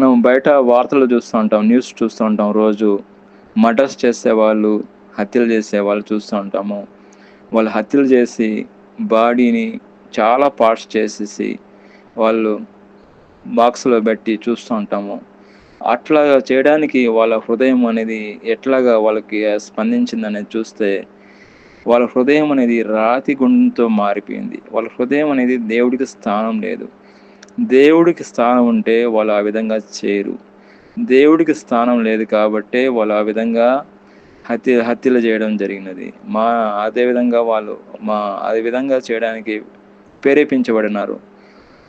మనం బయట వార్తలు చూస్తూ ఉంటాం, న్యూస్ చూస్తూ ఉంటాం రోజు. మర్డర్స్ చేసేవాళ్ళు, హత్యలు చేసేవాళ్ళు చూస్తూ ఉంటాము. వాళ్ళు హత్యలు చేసి బాడీని చాలా పార్ట్స్ చేసేసి వాళ్ళు బాక్స్‌లో పెట్టి చూస్తూ ఉంటాము. అట్లాగా చేయడానికి వాళ్ళ హృదయం అనేది ఎట్లాగా వాళ్ళకి స్పందించిందనేది చూస్తే, వాళ్ళ హృదయం అనేది రాతి గుండంతో మారిపోయింది. వాళ్ళ హృదయం అనేది దేవుడికి స్థానం లేదు. దేవుడికి స్థానం ఉంటే వాళ్ళు ఆ విధంగా చేయరు. దేవుడికి స్థానం లేదు కాబట్టే వాళ్ళు ఆ విధంగా హత్యలు చేయడం జరిగినది. అదే విధంగా వాళ్ళు అదే విధంగా చేయడానికి ప్రేరేపించబడినారు.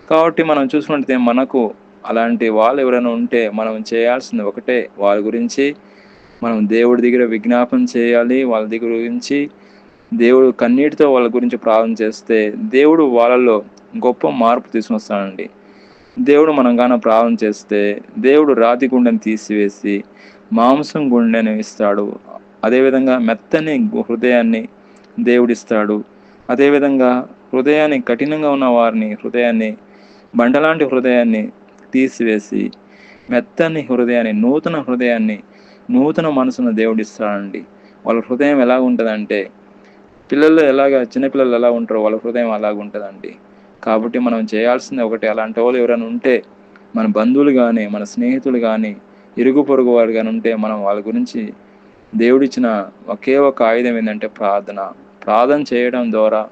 కాబట్టి మనం చూసుకుంటే మనకు అలాంటి వాళ్ళు ఎవరైనా ఉంటే మనం చేయాల్సింది ఒకటే, వాళ్ళ గురించి మనం దేవుడి దగ్గర విజ్ఞాపన చేయాలి. వాళ్ళ దగ్గర గురించి దేవుడు కన్నీటితో వాళ్ళ గురించి ప్రార్థన చేస్తే దేవుడు వాళ్ళలో గొప్ప మార్పు తీసుకొస్తాడండి. దేవుడు మనం గాన ప్రార్థన చేస్తే దేవుడు రాతి గుండెని తీసివేసి మాంసం గుండెని ఇస్తాడు. అదేవిధంగా మెత్తని హృదయాన్ని దేవుడిస్తాడు. అదేవిధంగా హృదయాన్ని కఠినంగా ఉన్న వారిని హృదయాన్ని బండలాంటి హృదయాన్ని తీసివేసి మెత్తని హృదయాన్ని నూతన మనసును దేవుడిస్తాడండి. వాళ్ళ హృదయం ఎలా ఉంటుందంటే చిన్నపిల్లలు ఎలా ఉంటారో వాళ్ళ హృదయం అలాగ ఉంటుందండి. కాబట్టి మనం చేయాల్సింది ఒకటి, అలాంటి వాళ్ళు ఎవరైనా ఉంటే మన బంధువులు కానీ, మన స్నేహితులు కానీ, ఇరుగు పొరుగు వారు కానీ ఉంటే మనం వాళ్ళ గురించి దేవుడిచ్చిన ఒకే ఒక ఆయుధం ఏంటంటే ప్రార్థన. ప్రార్థన చేయడం ద్వారా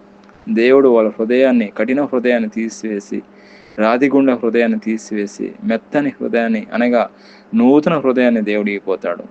దేవుడు వాళ్ళ కఠిన హృదయాన్ని తీసివేసి, రాతిగుండ హృదయాన్ని తీసివేసి, మెత్తని హృదయాన్ని అనగా నూతన హృదయాన్ని దేవుడు ఇవ్వబోతాడు.